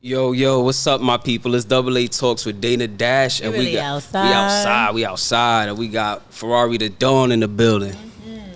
Yo, what's up, my people? It's Double A Talks with Dana Dash, and We outside, and we got Ferrari the Dawn in the building.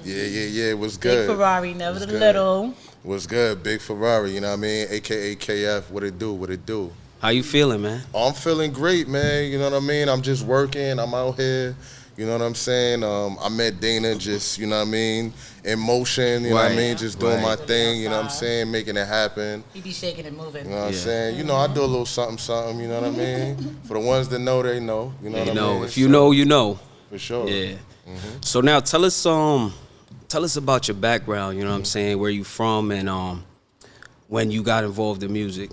Yeah. What's good? Big Ferrari, never the little. What's good? Big Ferrari, you know what I mean? AKA KF, what it do? How you feeling, man? Oh, I'm feeling great, man. You know what I mean? I'm just working. I'm out here. You know what I'm saying? I met Dana just, you know what I mean, in motion, you know what I mean? Just doing my thing, you know what I'm saying? Making it happen. He be shaking and moving. You know what I'm saying? You know, I do a little something, you know what I mean? For the ones that know, they know. You know what I mean? If you know, you know. For sure. Yeah. So now tell us about your background, you know what I'm saying, where you from and when you got involved in music.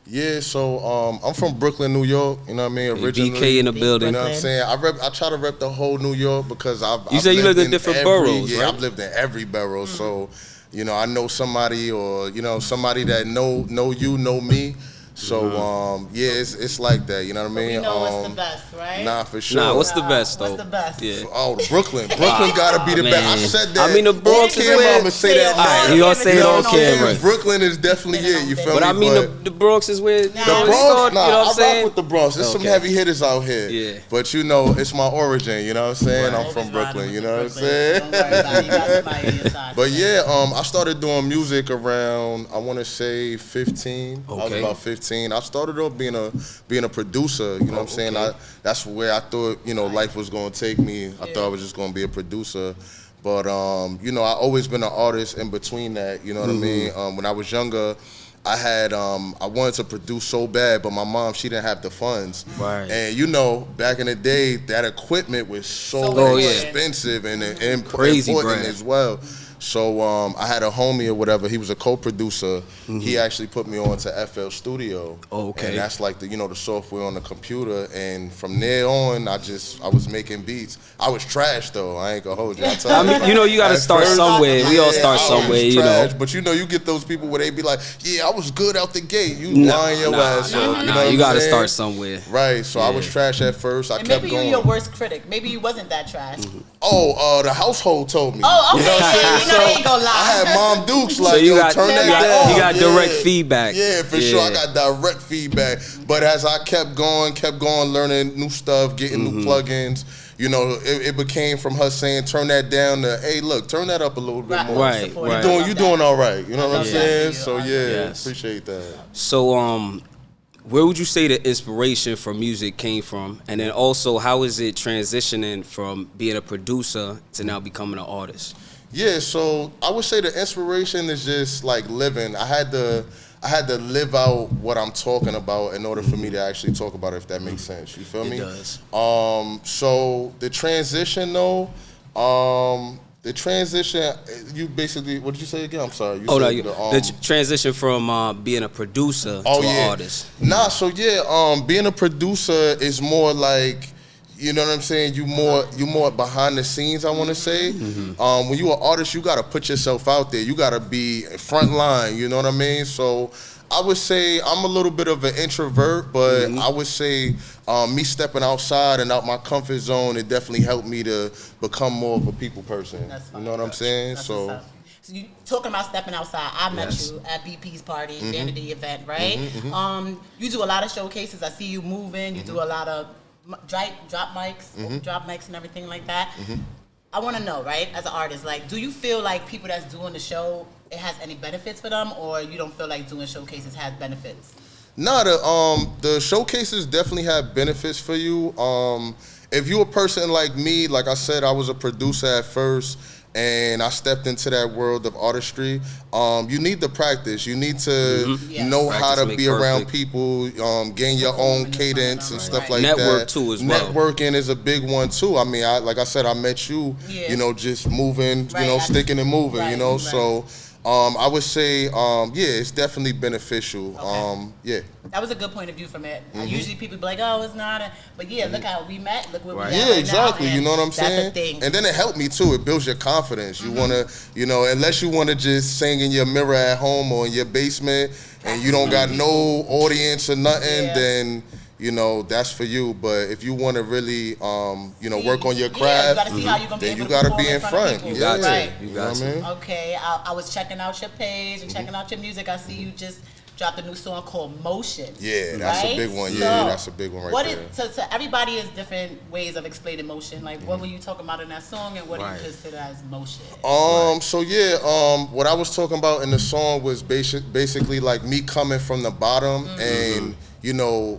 Yeah, so I'm from Brooklyn, New York. You know what I mean? Originally, BK in the building. You know what I'm saying? I try to rep the whole New York because I've say you lived in different boroughs, yeah, right? I've lived in every borough. So, you know, I know somebody or somebody that know you, know me. So yeah, it's like that. You know what I mean? We know what's the best, right? Nah, for sure. Nah, what's the best though? What's the best? Yeah. Oh, Brooklyn gotta be the best. I said that. I mean, the Bronx is where. I'ma say that. Alright, you gonna say it on camera. Brooklyn is definitely it. You feel me? But I mean, the Bronx is where. The Bronx, you know what I'm saying? I rock with the Bronx. There's some Okay. heavy hitters out here. Yeah. But you know, it's my origin. You know what I'm saying? Right. I'm from Brooklyn. You know what I'm Don't worry saying? about it. You got somebody on your side. But yeah, I started doing music around, I want to say 15. I was Okay. about 15. I started off being a producer. You know what I'm saying? Okay. That's where I thought life was going to take me. I thought I was just going to be a producer. But you know, I always been an artist in between that. You know what I mean? When I was younger, I wanted to produce so bad, but my mom, she didn't have the funds. Right. And you know, back in the day, that equipment was so expensive and Crazy important brand. as well. So I had a homie or whatever. He was a co-producer. He actually put me on to FL Studio. Oh, okay. And that's like the software on the computer. And from there on, I was making beats. I was trash though. I ain't gonna hold you. I mean, you got to start somewhere. We all start somewhere, you know. But you get those people where they be like, yeah, I was good out the gate. You lying your ass up. You got to start somewhere. Right. So I was trash at first. I And kept maybe going. you're your worst critic. Maybe you wasn't that trash. Oh, the household told me. Oh, okay. You know what I'm saying? I ain't gonna lie. I had Mom Dukes like, So you got turn that down. You got direct feedback. Yeah, for sure. I got direct feedback. But as I kept going, learning new stuff, getting new plugins, it became from her saying, turn that down to, hey, look, turn that up a little bit more. Right. You doing all right. You know what I'm saying? that. So, yeah, Yes. appreciate that. So, where would you say the inspiration for music came from? And then also, how is it transitioning from being a producer to now becoming an artist? Yeah, so I would say the inspiration is just like living. I had to live out what I'm talking about in order for me to actually talk about it, if that makes sense. You feel me? It does. So the transition though, you basically, what did you say again? I'm sorry. The transition from being a producer to an artist. Nah, so yeah, being a producer is more like, you know what I'm saying? You more behind the scenes, I want to say. When you an artist, you got to put yourself out there. You got to be front line, you know what I mean? So I would say I'm a little bit of an introvert, but I would say me stepping outside and out my comfort zone, it definitely helped me to become more of a people person. You know what I'm saying? So you talking about stepping outside. I met you at BP's party, Vanity event, right? You do a lot of showcases. I see you moving. You do a lot of drop mics and everything like that. I want to know, right, as an artist, like, do you feel like people that's doing the show, it has any benefits for them, or you don't feel like doing showcases has benefits? Nah, the showcases definitely have benefits for you. If you're a person like me, like I said, I was a producer at first, and I stepped into that world of artistry. You need to practice. You need to know how to be around people, gain your own cadence and stuff like that. Network too as well. Networking is a big one too. I mean, like I said, I met you, just moving, sticking and moving, so I would say, it's definitely beneficial. Okay. That was a good point of view from it. Usually people be like, oh, it's not. But look how we met. Look where we are right exactly. now, you know what I'm saying? That's a thing. And then it helped me too. It builds your confidence. You want to, unless you want to just sing in your mirror at home or in your basement and you don't got no audience or nothing, then that's for you. But if you want to really, work on your craft, then you got to be in front. You got to. You know what I mean? Okay, I was checking out your page and checking out your music. I see you just dropped a new song called Motion. Yeah, that's a big one. So Yeah, that's a big one right there. So everybody has different ways of explaining motion. Like, what were you talking about in that song, and what do you consider as motion? So yeah, what I was talking about in the song was basically like me coming from the bottom and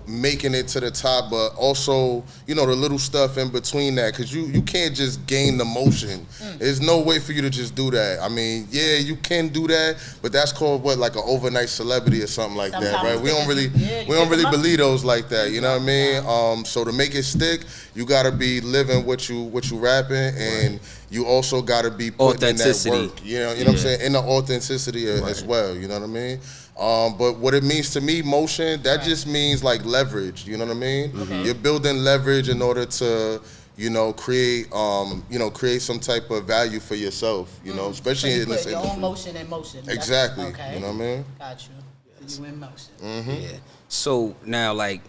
making it to the top, but also, the little stuff in between that, because you can't just gain the motion. There's no way for you to just do that. I mean, yeah, you can do that, but that's called like an overnight celebrity or something like that, right? We don't really believe those like that, you know what I mean? So to make it stick, you gotta be living what you rapping, and you also gotta be putting in that work. You know what I'm saying? In the authenticity as well, you know what I mean? But what it means to me, motion, that just means like leverage. You know what I mean? You're building leverage in order to, create some type of value for yourself. Especially so you in this industry. Your own motion in motion. Exactly. Okay. You know what I mean? Got you. So you in motion. Yeah. So now, like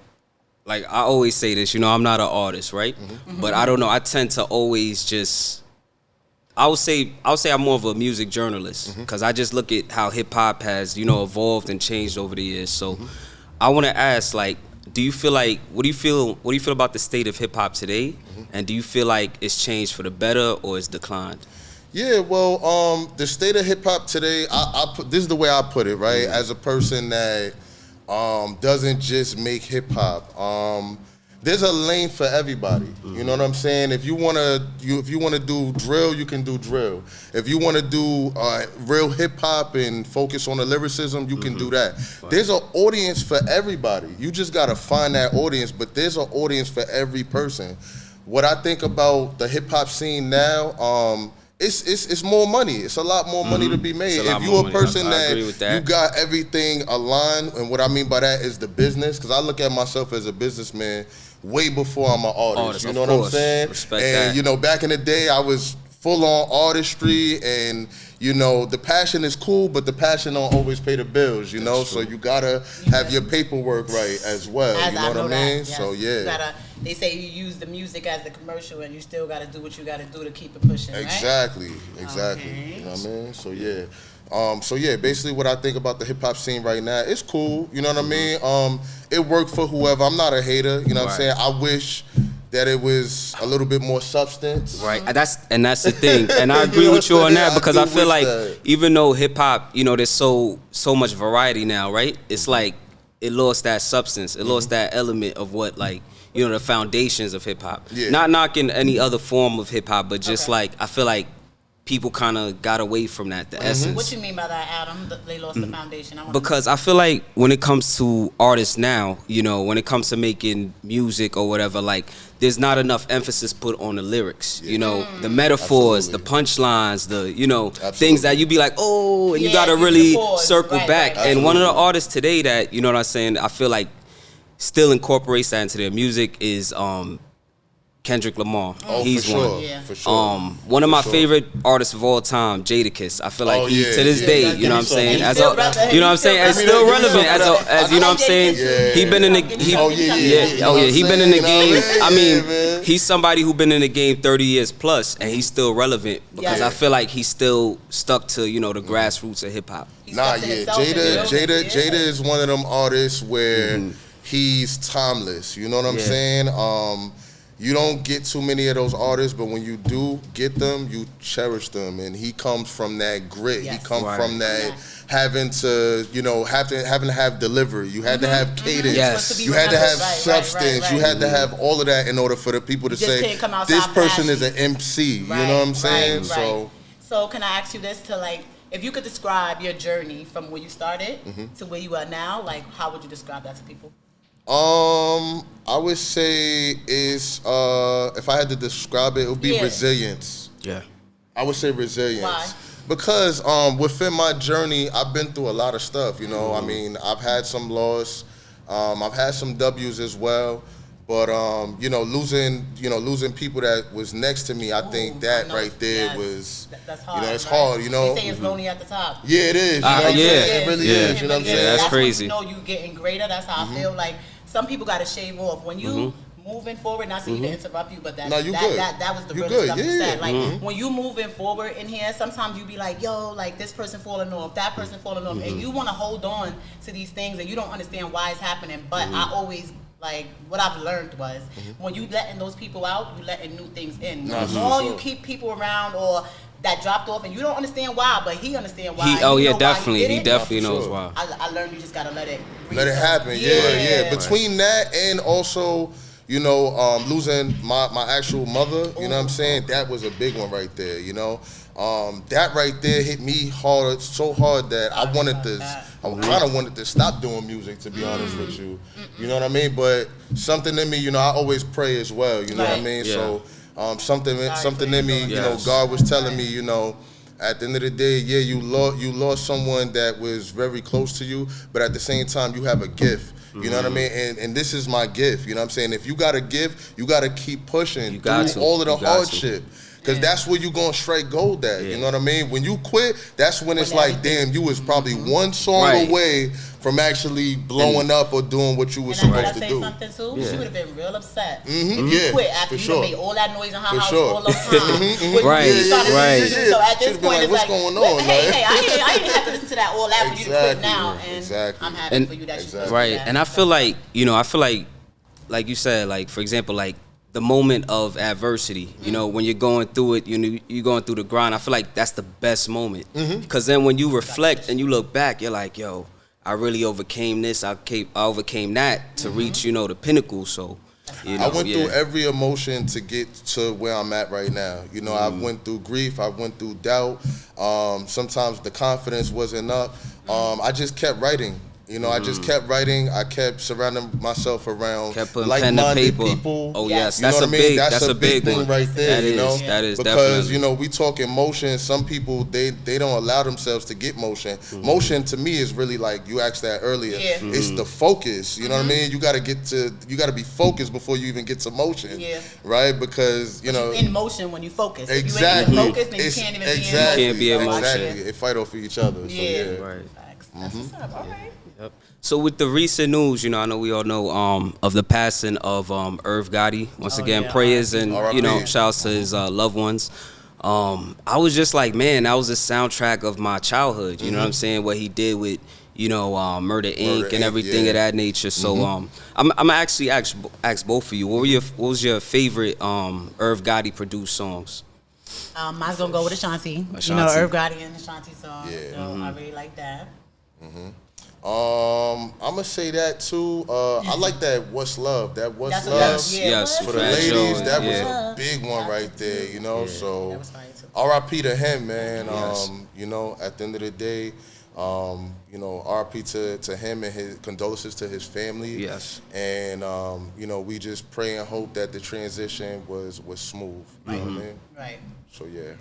I always say this, I'm not an artist, right? But I don't know. I tend to always just. I would say I'm more of a music journalist, because I just look at how hip hop has, evolved and changed over the years. So I want to ask, like, what do you feel about the state of hip hop today? And do you feel like it's changed for the better or it's declined? Yeah, well, the state of hip hop today, this is the way I put it, right? As a person that doesn't just make hip hop. There's a lane for everybody. You know what I'm saying? If you wanna do drill, you can do drill. If you wanna do real hip hop and focus on the lyricism, you can do that. There's an audience for everybody. You just gotta find that audience, but there's an audience for every person. What I think about the hip hop scene now, it's more money. It's a lot more money to be made. If you're a person that you got everything aligned, and what I mean by that is the business, because I look at myself as a businessman way before I'm an artist. You know what I'm saying? Respect and that. Back in the day, I was full on artistry, and the passion is cool, but the passion don't always pay the bills. So you gotta have your paperwork right as well. You know what I mean? Yes. So yeah. They say you use the music as the commercial, and you still gotta do what you gotta do to keep it pushing. Exactly. Okay. You know what I mean? So yeah. Basically what I think about the hip hop scene right now, it's cool, you know what I mean? It worked for whoever. I'm not a hater, you know what I'm saying? I wish that it was a little bit more substance. Right. That's the thing. And I agree with you on that, because I feel like even though hip hop, there's so much variety now, right? It's like it lost that substance. It lost that element of what, like, the foundations of hip hop. Yeah. Not knocking any other form of hip hop, but just like I feel like people kind of got away from that, the essence. What you mean by that, Adam? They lost the foundation? Because I feel like when it comes to artists now, when it comes to making music or whatever, like there's not enough emphasis put on the lyrics. The metaphors, the punchlines, the things that you be like, oh, and you gotta really circle back. And one of the artists today that what I'm saying, I feel like still incorporates that into their music is Kendrick Lamar. He's one. For sure. One of my favorite artists of all time, Jadakiss. I feel like to this day, you know what I'm saying? As you know what I'm saying? It's still relevant as you know what I'm saying? He been in the he been in the game. I mean, he's somebody who been in the game 30 years plus, and he's still relevant because I feel like he's still stuck to, the grassroots of hip hop. Jada is one of them artists where he's timeless. You know what I'm saying? You don't get too many of those artists, but when you do get them, you cherish them. And he comes from that grit. He comes from that having to, having to have delivery. You had to have cadence. You had to have substance. You had to have all of that in order for the people to say, this person is an MC. You know what I'm saying? So can I ask you this, if you could describe your journey from where you started to where you are now, how would you describe that to people? I would say is if I had to describe it, it would be resilience. Yeah. I would say resilience. Why? Because within my journey, I've been through a lot of stuff. I mean, I've had some loss, I've had some W's as well. But losing people that was next to me, I think that right there was, that's hard, it's hard. They say it's lonely at the top. Yeah, it is. It really is. You know what I'm saying? That's crazy. When you getting greater. That's how I feel. Like some people got to shave off when you moving forward, not saying to interrupt you, but that No, you good. that was the You real good. stuff you Yeah. said. Like when you moving forward in here, sometimes you be like, yo, like this person falling off, that person falling off, and you want to hold on to these things, and you don't understand why it's happening. But I always like what I've learned was when you letting those people out, you letting new things in. The more you keep people around or that dropped off, and you don't understand why, but he understand why. Definitely. He definitely knows sure. why. I learned you just gotta let it happen. Yeah. Between that and also, you know, losing my actual mother, you know what I'm saying? That was a big one right there, you know? That right there hit me hard, so hard that I kind of wanted to stop doing music, to be honest with you. You know what I mean? But something in me, you know, I always pray as well, you know what I mean? Yeah. So something in me, you know, God was telling me, you know, at the end of the day, yeah, you lost someone that was very close to you, but at the same time, you have a gift. You know what I mean? And this is my gift. You know what I'm saying? If you got a gift, you got to keep pushing through all of the hardship. Because that's where you going to strike gold at. You know what I mean? When you quit, that's when it's like, damn, you was probably one song away from actually blowing up or doing what you was supposed to do. And I gotta say something too. She would have been real upset if you quit after you made all that noise in her house all those times. Right. So at this point, it's what's like, going on? Hey, I didn't have to listen to that all that for you to quit now. And I'm happy for you that you quit. Right. And I feel like, you know, like you said, like, for example, like, the moment of adversity, you know, when you're going through it, you know, you're going through the grind. I feel like that's the best moment, because then when you reflect and you look back, you're like, yo, I really overcame this. I overcame that to reach, you know, the pinnacle. So, you know, I went through every emotion to get to where I'm at right now. You know, I went through grief. I went through doubt. Sometimes the confidence wasn't up. I just kept writing. You know, I just kept writing. I kept surrounding myself around like-minded people. Oh yes, you know that's what I mean? That's a big thing one right there. That you know, that is because definitely. you know we talk emotion. Some people they don't allow themselves to get motion. Motion to me is really like you asked that earlier. It's the focus. You know what I mean? You got to be focused before you even get to motion. Right? Because you know, in motion when you focus. Exactly. If you ain't focused, then you can't even exactly. be in motion. You can't be in motion. Exactly. They fight off of each other. So, Right. That's what's up. All right. Yep. So with the recent news, you know, I know we all know of the passing of Irv Gotti. Once again, prayers and you know, shouts to his loved ones. I was just like, man, that was a soundtrack of my childhood. You know what I'm saying? What he did with, you know, Murder Inc. and everything of that nature. So I'm actually ask both of you. What was your favorite Irv Gotti produced songs? Mine's gonna go with Ashanti. You know, Irv Gotti and Ashanti song. So I really like that. I'm gonna say that too. I like that "What's Love." That "What's Love." Yes. For the ladies, that was a big one right there. You know, so R.I.P. to him, man. You know, at the end of the day, you know, R.I.P. to him and his condolences to his family. Yes. And you know, we just pray and hope that the transition was smooth. You know what I mean? Right. So yeah.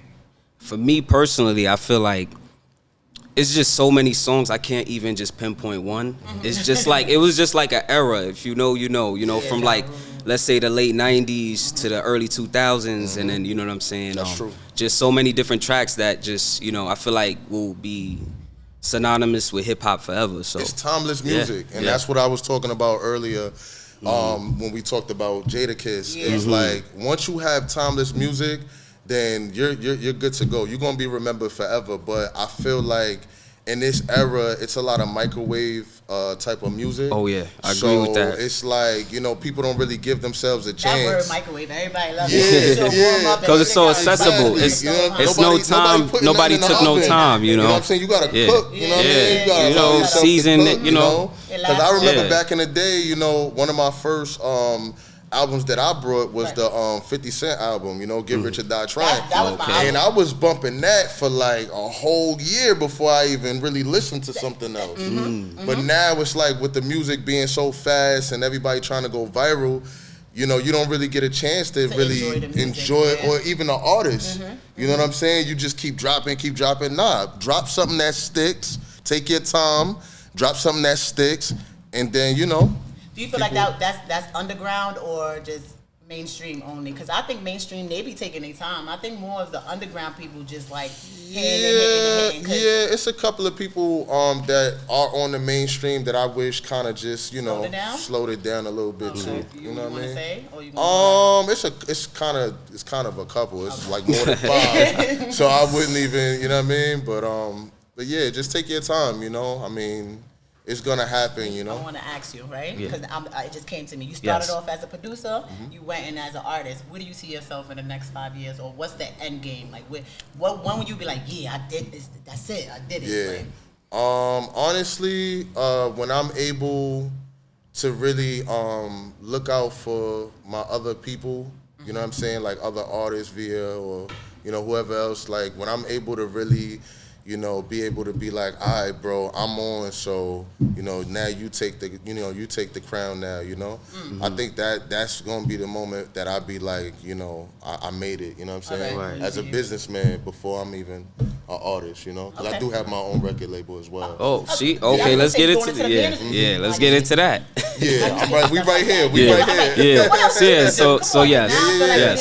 For me personally, I feel like it's just so many songs I can't even just pinpoint one. It's just like it was just like an era. If you know, you know. You know, from like let's say the late '90s to the early 2000s, and then you know what I'm saying. That's true. Just so many different tracks that just you know I feel like will be synonymous with hip hop forever. So it's timeless music, and that's what I was talking about earlier. When we talked about Jadakiss, it's like once you have timeless music, then you're good to go. You're gonna be remembered forever. But I feel like in this era, it's a lot of microwave type of music. Oh yeah, I agree with that. It's like, you know, people don't really give themselves a chance. That word microwave, everybody loves it. Because it's so accessible. Exactly. It's no time. Nobody took no time. You know. You know what I'm saying? You gotta cook. You know what I mean? You gotta allow yourself season to cook, it. You know. Because I remember back in the day, you know, one of my first albums that I brought was the 50 Cent album, you know, Get Rich or Die Trying. That was my album. And I was bumping that for like a whole year before I even really listened to something else. But now it's like with the music being so fast and everybody trying to go viral, you know, you don't really get a chance to really enjoy it, or even the artist. You know what I'm saying? You just keep dropping. Nah, drop something that sticks. Take your time. Drop something that sticks. And then, you know. Do you feel like that's underground or just mainstream only? Because I think mainstream, they be taking their time. I think more of the underground people just like hitting. Yeah, it's a couple of people that are on the mainstream that I wish kind of just slowed it down a little bit too. You know what I mean? Say, or you it's kind of a couple. It's like more than 5, so I wouldn't even, you know what I mean? But yeah, just take your time. I mean. It's gonna happen, I want to ask you, right? Yeah. Because it just came to me. You started off as a producer. You went in as an artist. Where do you see yourself in the next 5 years, or what's the end game? Like, when would you be like, yeah, I did this. That's it. I did it. Yeah. Like, Honestly, when I'm able to really look out for my other people, you know what I'm saying, like other artists via or whoever else. Like when I'm able to really. Be able to be like, all right, bro, I'm on. So, now you take the crown now. I think that's gonna be the moment that I be like, I made it. You know what I'm saying? Right. As a businessman, before I'm even an artist. Because I do have my own record label as well. Oh, see, okay, let's get into let's get into that. Yeah, we right here. We right here. Yeah. So yes.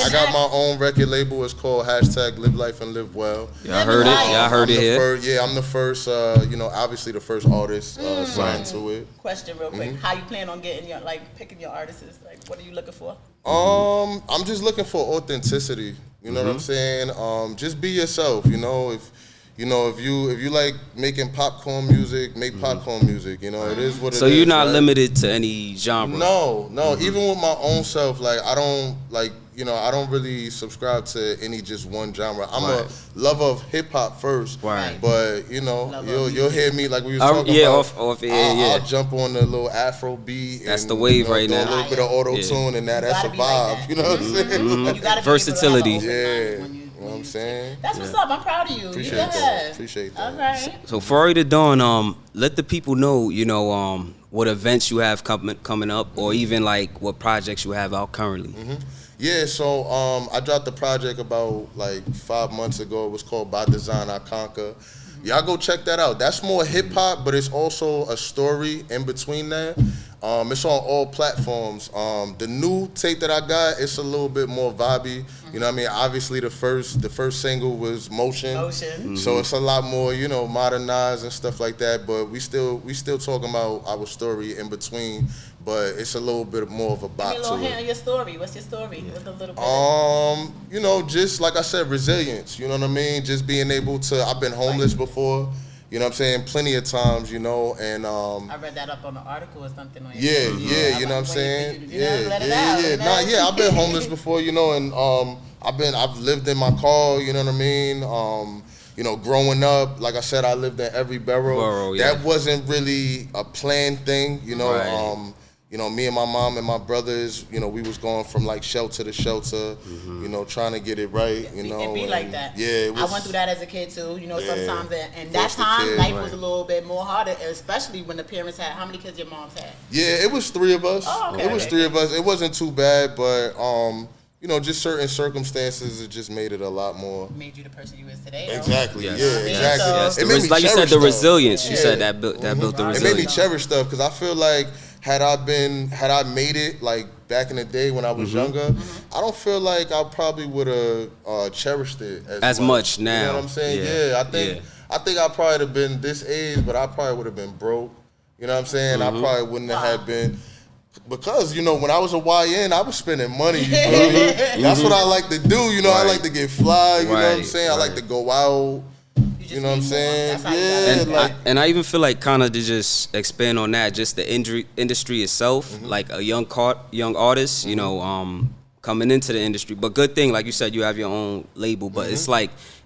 I got my own record label. It's called #Live Life and Live Well. Y'all heard it. Y'all heard it here. I'm the first, obviously the first artist signed to it. Question real quick. How you plan on getting picking your artists? Like, what are you looking for? I'm just looking for authenticity. You know what I'm saying? Just be yourself. If you like making popcorn music, make popcorn music. It is what it is. So you're not limited to any genre. No. Even with my own self, I don't I don't really subscribe to any just one genre. I'm a lover of hip hop first, right? But you'll hear me like we was talking about. I'll jump on the little Afro beat. That's the wave right now. A little bit of auto tune, and that's a vibe. Like you know what I'm saying? You gotta be versatility. You know what I'm saying? That's what's up. I'm proud of you. Appreciate that. All right. So for the Dawn, let the people know, what events you have coming up, or even like what projects you have out currently. Yeah, so I dropped the project about 5 months ago. It was called By Design I Conquer. Y'all go check that out. That's more hip hop, but it's also a story in between that. It's on all platforms. The new tape that I got, it's a little bit more vibey. You know what I mean? Obviously the first single was Motion. So it's a lot more, modernized and stuff like that. But we still talking about our story in between. But it's a little bit more of a bop to it. Give me a little hint of your story. What's your story? What's a little bit? Just like I said, resilience. You know what I mean? Just being able to. I've been homeless before. You know what I'm saying? Plenty of times. And I read that up on an article or something. Yeah. You know what I'm saying? Yeah. I've been homeless before. And I've lived in my car. You know what I mean? Growing up, like I said, I lived in every borough. That wasn't really a planned thing. Me and my mom and my brothers, we was going from shelter to shelter, trying to get it right, It be like that. Yeah, I went through that as a kid too, sometimes. And that time, life was a little bit more harder, especially when the parents had, how many kids your moms had? Yeah, it was 3 of us. Oh, okay. It was 3 of us. It wasn't too bad, but, just certain circumstances, it just made it a lot more. Made you the person you is today. Exactly. Yes. Yeah, exactly. So, it made me like you said, the stuff. resilience. You said that built the resilience. It made me cherish stuff because I feel like had I made it back in the day when I was younger, I don't feel like I probably would have cherished it as much now. You know what I'm saying? Yeah, I think I probably would have been this age, but I probably would have been broke. You know what I'm saying? I probably wouldn't have been. Because, when I was a YN, I was spending money, you feel me? That's what I like to do, I like to get fly, you know what I'm saying? I like to go out, you know what I'm saying? Yeah. And I even feel like kind of to just expand on that, just the industry itself, like a young artist, coming into the industry. But good thing, like you said, you have your own label, but it's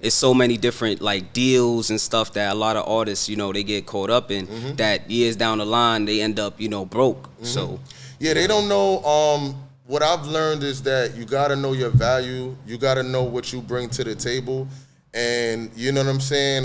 it's so many different deals and stuff that a lot of artists, they get caught up in that years down the line, they end up, broke, so. Yeah, they don't know. What I've learned is that you got to know your value. You got to know what you bring to the table. And you know what I'm saying?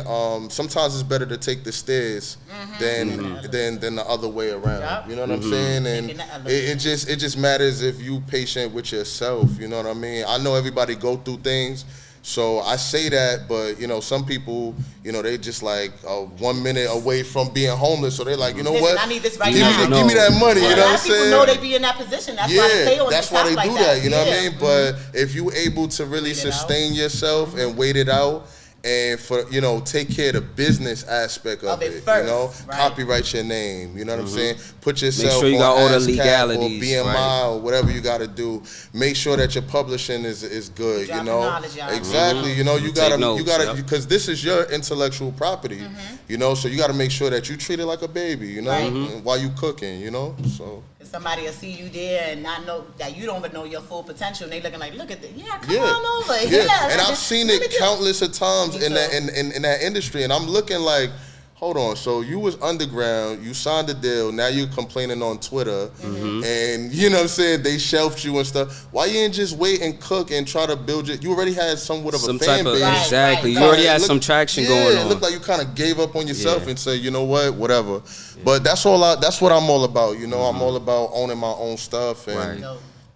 Sometimes it's better to take the stairs than the other way around. Yep. You know what I'm saying? And it just matters if you patient with yourself. You know what I mean? I know everybody go through things. So I say that, but you know, some people, you know, they just like 1 minute away from being homeless, so they're like, you know what? I need this right now. Give me that money. You know what I'm saying? People know they be in that position. That's why they pay on that's why they do that. You know what I mean? But if you able to really sustain yourself and wait it out. And for, you know, take care of the business aspect of it first, you know, copyright your name, you know what I'm saying? Put yourself Make sure you got all the legalities, or BMI or whatever you got to do. Make sure that your publishing is good, you know. Exactly, you know, you gotta, because this is your intellectual property, you know. So you got to make sure that you treat it like a baby, you know, while you cooking, you know. So somebody will see you there and not know that you don't even know your full potential, and they looking like, look at this, come on over, and I've seen it countless of times in that industry, and I'm looking like, hold on, so you was underground, you signed a deal, now you're complaining on Twitter, and you know what I'm saying, they shelved you and stuff. Why you didn't just wait and cook and try to build it? You already had somewhat of a fan base. Exactly. You already had some traction going on. It looked like you kind of gave up on yourself and said, you know what, whatever. But that's what I'm all about, you know. I'm all about owning my own stuff and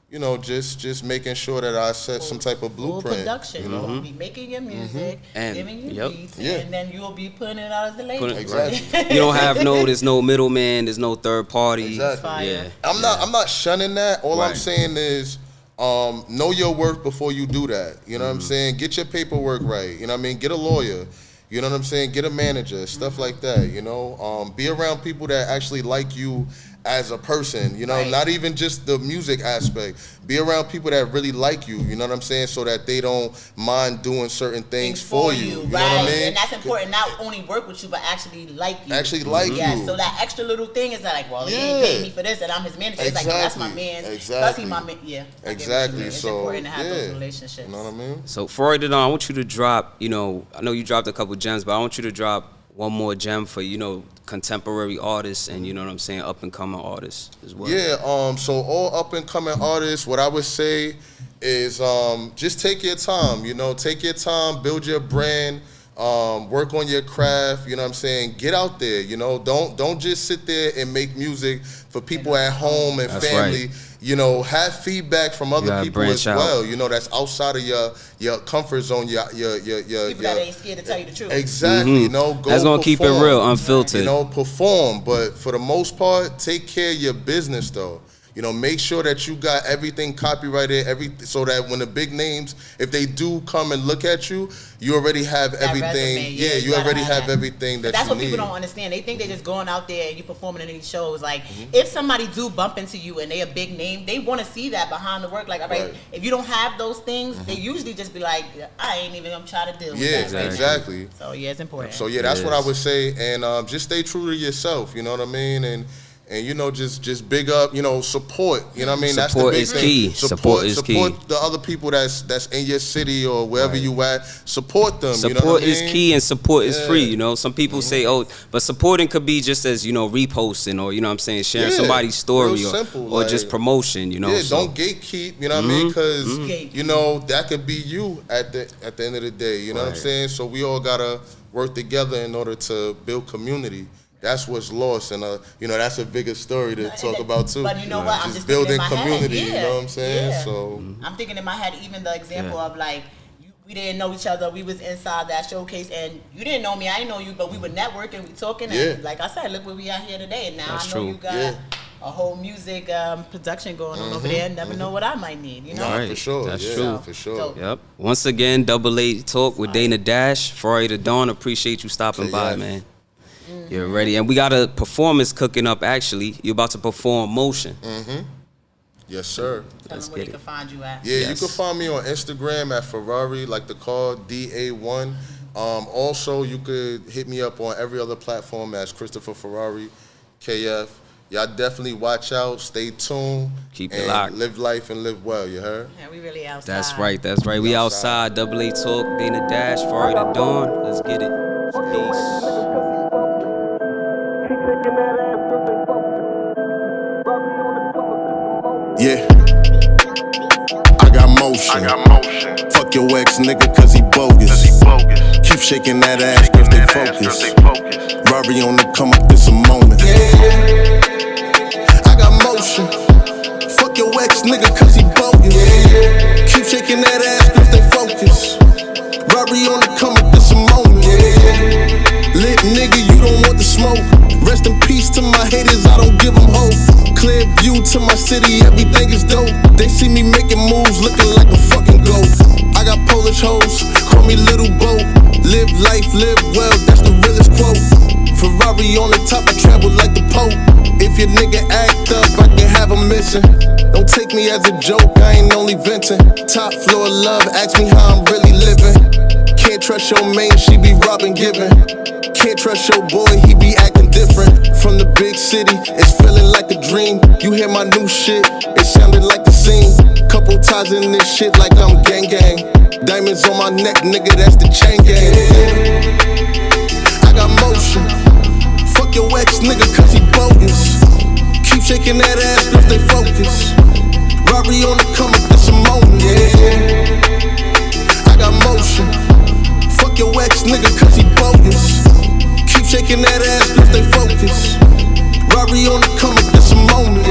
you know, just making sure that I set some type of blueprint. Full production. You know, be making your music, giving you beats, and then you'll be putting it out as the label. Exactly. You don't have there's no middleman, there's no third party. Exactly. Yeah. I'm not shunning that. All I'm saying is know your worth before you do that. You know what I'm saying? Get your paperwork right. You know what I mean? Get a lawyer. You know what I'm saying? Get a manager, stuff like that, you know? Be around people that actually like you as a person, you know, not even just the music aspect. Be around people that really like you know what I'm saying, so that they don't mind doing certain things for you. You know what I mean? And that's important, not only work with you, but actually like you. You. So that extra little thing is like, well, he ain't paid me for this, and I'm his manager. It's like, well, that's my man. Plus he my man. Exactly. It's important to have those relationships. You know what I mean? So Freud and I want you to drop, you know, I know you dropped a couple gems, but I want you to drop one more gem for, you know, contemporary artists and, you know what I'm saying, up and coming artists as well. Yeah, so all up and coming artists, what I would say is just take your time, you know, take your time, build your brand, work on your craft, you know what I'm saying, get out there, you know, don't just sit there and make music for people at home and family. You know, have feedback from other people as well. You know, that's outside of your comfort zone. Your people that ain't scared to tell you the truth. Exactly. You know, go. That's gonna keep it real, unfiltered. You know, perform, but for the most part, take care of your business though. You know, make sure that you got everything copyrighted, so that when the big names, if they do come and look at you, you already have everything. You already have everything that you need. That's what people don't understand. They think they're just going out there and you performing in these shows. Like, if somebody do bump into you and they a big name, they want to see that behind the work. Like, all right, if you don't have those things, they usually just be like, I ain't even gonna try to deal with that. Yeah, exactly. So it's important. So that's what I would say, and just stay true to yourself. You know what I mean? And you know, just big up, you know, support. You know what I mean? That's the big thing. Key. Support is key. Support the other people that's in your city or wherever you at. Support them. Support you know what I mean? is key, and support is free. You know, some people say, but supporting could be just as, you know, reposting or, you know what I'm saying, sharing somebody's story or like, just promotion. You know, don't gatekeep. You know what I mean? Because you know that could be you at the end of the day. You know what I'm saying? So we all gotta work together in order to build community. That's what's lost, and you know, that's a bigger story to talk about too. But you know what? I'm just building thinking in my community. Head. You know what I'm saying? So I'm thinking in my head, even the example of like, we didn't know each other. We was inside that showcase, and you didn't know me. I didn't know you, but we were networking, we talking, and like I said, look where we are here today. And now I know you got a whole music production going on over there. Never know what I might need. You know, for sure. That's true. For sure. Yep. Once again, Double A Talk with Dana Dash, Ferrari the Dawn. Appreciate you stopping by, man. You're ready, and we got a performance cooking up. Actually, you're about to perform Motion. Yes, sir. Tell them where they can find you at. Yeah, you can find me on Instagram at Ferrari, like the car, DA1. Also, you could hit me up on every other platform as Christopher Ferrari, KF. Y'all definitely watch out, stay tuned. Keep it locked. Live life and live well, you heard? Yeah, we really outside. That's right. We outside. Double A Talk, Dana Dash, Ferrari the Dawn. Let's get it. Peace. Yeah, I got motion. Fuck your ex nigga cause he bogus. Keep shaking that ass cause they focus. Rory on the come up, it's a moment. I got motion. Fuck your ex nigga cause he bogus. Keep shaking that ass cause they focus. View to my city, everything is dope. They see me making moves, looking like a fucking goat. I got Polish hoes, call me Little Boat. Live life, live well, that's the realest quote. Ferrari on the top, I travel like the Pope. If your nigga act up, I can have him missing. Don't take me as a joke, I ain't only venting. Top floor love, ask me how I'm really living. Can't trust your main, she be robbing, giving. Can't trust your boy, he be acting different. From the big city, it's feeling like a dream. You hear my new shit, it sounded like the scene. Couple ties in this shit like I'm gang gang. Diamonds on my neck, nigga, that's the chain gang. I got motion. Fuck your ex nigga cause he bogus. Keep shaking that ass, girl, stay focused. Rory on the come up, this a moment, I got motion. Fuck your ex nigga cause he bogus. Keep shaking that ass, girl, stay focused. Rory on the come up, this a moment,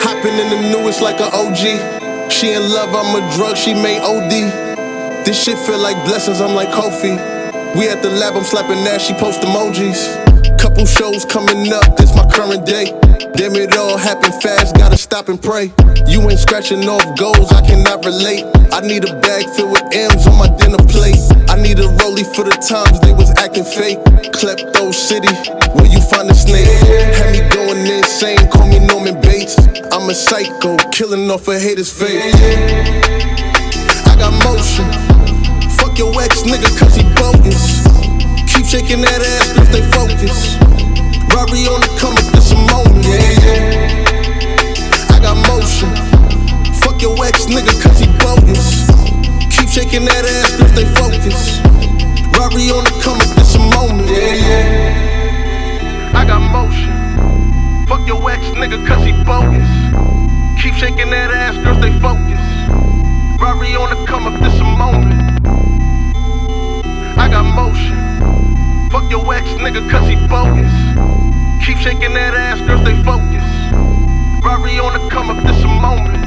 Hopping in the newest like an OG. She in love, I'm a drug, she made OD. This shit feel like blessings, I'm like Kofi. We at the lab, I'm slapping ass, she post emojis. Couple shows coming up, this my current day. Damn, it all happened fast, gotta stop and pray. You ain't scratching off goals, I cannot relate. I need a bag filled with M's on my dinner plate. I need a rollie for the times they was acting fake. Klepto City, where you find the snake. Had me going insane, call me Norman Bates. I'm a psycho, killing off a hater's face. I got motion. Fuck your ex nigga cause he bogus. Keep shaking that ass, girl, stay focused. Rory on the come up, this a moment, I got motion. Fuck your ex nigga cause he bogus. Keep shaking that ass, girl, stay focused. Rory on the come up, this a moment, I got motion. Fuck your ex nigga cause he bogus. Keep shaking that ass, girl, stay focused. Rory on the come up, this a moment. I got motion. Fuck your ex nigga cause he bogus. Keep shaking that ass, girl, stay focused. Rory on the come up, this a moment.